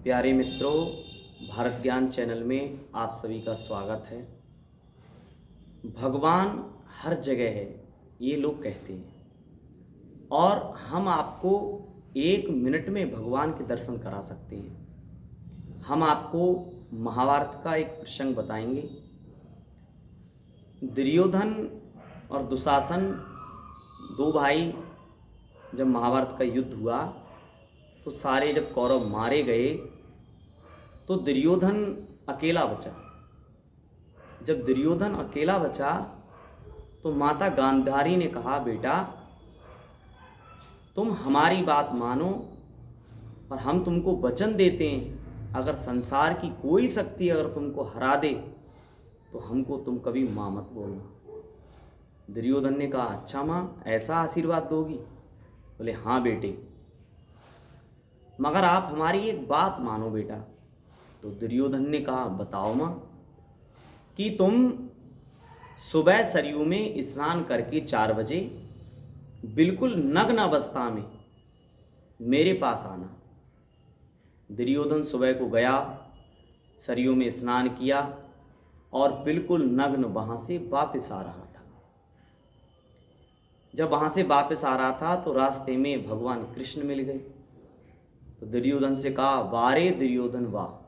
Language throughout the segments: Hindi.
प्यारे मित्रों, भारत ज्ञान चैनल में आप सभी का स्वागत है। भगवान हर जगह है, ये लोग कहते हैं, और हम आपको 1 मिनट में भगवान के दर्शन करा सकते हैं। हम आपको महाभारत का एक प्रसंग बताएंगे। दुर्योधन और दुशासन दो भाई, जब महाभारत का युद्ध हुआ तो सारे जब कौरव मारे गए तो दुर्योधन अकेला बचा। जब दुर्योधन अकेला बचा तो माता गांधारी ने कहा, बेटा तुम हमारी बात मानो और हम तुमको वचन देते हैं, अगर संसार की कोई शक्ति अगर तुमको हरा दे तो हमको तुम कभी माँ मत बोलना। दुर्योधन ने कहा, अच्छा माँ, ऐसा आशीर्वाद दोगी? बोले, हाँ बेटे, मगर आप हमारी एक बात मानो बेटा। तो दुर्योधन ने कहा, बताओ माँ, कि तुम सुबह सरयू में स्नान करके 4 बजे बिल्कुल नग्न अवस्था में मेरे पास आना। दुर्योधन सुबह को गया, सरयू में स्नान किया और बिल्कुल नग्न वहाँ से वापस आ रहा था। जब वहाँ से वापस आ रहा था तो रास्ते में भगवान कृष्ण मिल गए। तो दुर्योधन से कहा, वारे दुर्योधन वाह,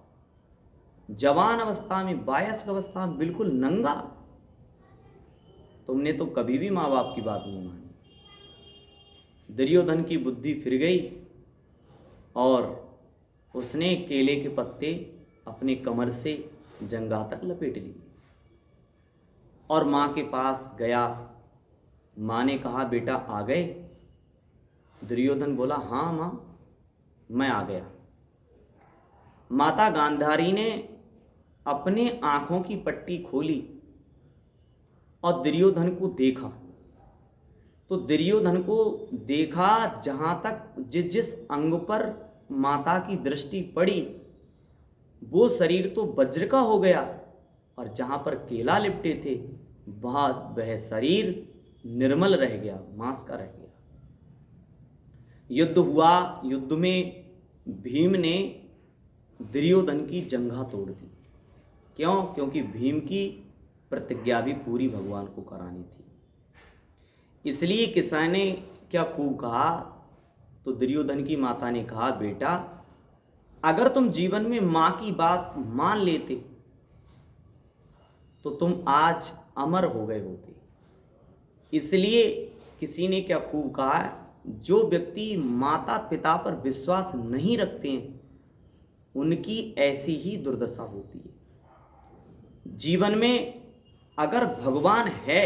जवान अवस्था में, वयस्क अवस्था में बिल्कुल नंगा, तुमने तो कभी भी माँ बाप की बात नहीं मानी। दुर्योधन की बुद्धि फिर गई और उसने केले के पत्ते अपने कमर से जंघा तक लपेट लिए और माँ के पास गया। माँ ने कहा, बेटा आ गए? दुर्योधन बोला, हाँ माँ, मैं आ गया। माता गांधारी ने अपने आंखों की पट्टी खोली और दुर्योधन को देखा। तो दुर्योधन को देखा, जहां तक जिस अंग पर माता की दृष्टि पड़ी वो शरीर तो वज्र का हो गया, और जहां पर केला लिपटे थे वह शरीर निर्मल रह गया, मांस का रह गया। युद्ध हुआ। युद्ध में भीम ने दुर्योधन की जंघा तोड़ दी। क्यों? क्योंकि भीम की प्रतिज्ञा भी पूरी भगवान को करानी थी। इसलिए किसान ने क्या खूब कहा, तो दुर्योधन की माता ने कहा, बेटा अगर तुम जीवन में माँ की बात मान लेते तो तुम आज अमर हो गए होते। इसलिए किसी ने क्या खूब कहा, जो व्यक्ति माता पिता पर विश्वास नहीं रखते हैं उनकी ऐसी ही दुर्दशा होती है। जीवन में अगर भगवान है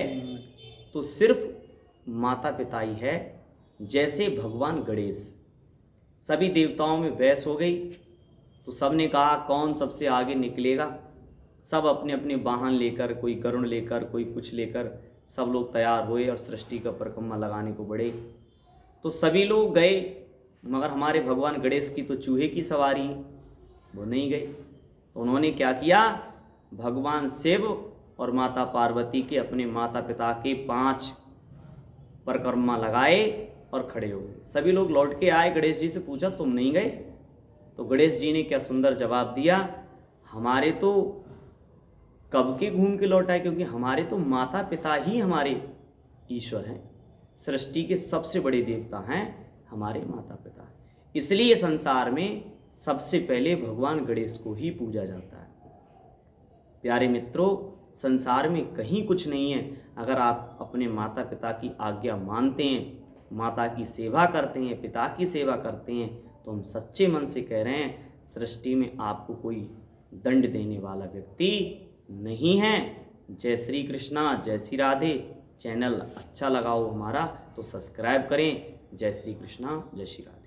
तो सिर्फ माता पिता ही है। जैसे भगवान गणेश, सभी देवताओं में बहस हो गई तो सब ने कहा कौन सबसे आगे निकलेगा। सब अपने अपने वाहन लेकर, कोई गरुड़ लेकर, कोई कुछ लेकर, सब लोग तैयार हुए और सृष्टि का परिक्रमा लगाने को बढ़े। तो सभी लोग गए, मगर हमारे भगवान गणेश की तो चूहे की सवारी है, वो नहीं गए। तो उन्होंने क्या किया, भगवान शिव और माता पार्वती के, अपने माता पिता के 5 परिक्रमा लगाए और खड़े हो गए। सभी लोग लौट के आए, गणेश जी से पूछा तुम नहीं गए? तो गणेश जी ने क्या सुंदर जवाब दिया, हमारे तो कब के घूम के लौट आए, क्योंकि हमारे तो माता पिता ही हमारे ईश्वर हैं। सृष्टि के सबसे बड़े देवता हैं हमारे माता पिता। इसलिए संसार में सबसे पहले भगवान गणेश को ही पूजा जाता है। प्यारे मित्रों, संसार में कहीं कुछ नहीं है अगर आप अपने माता पिता की आज्ञा मानते हैं, माता की सेवा करते हैं, पिता की सेवा करते हैं, तो हम सच्चे मन से कह रहे हैं, सृष्टि में आपको कोई दंड देने वाला व्यक्ति नहीं है। जय श्री कृष्णा, जय श्री राधे। चैनल अच्छा लगा हो हमारा तो सब्सक्राइब करें। जय श्री कृष्णा, जय श्री राधे।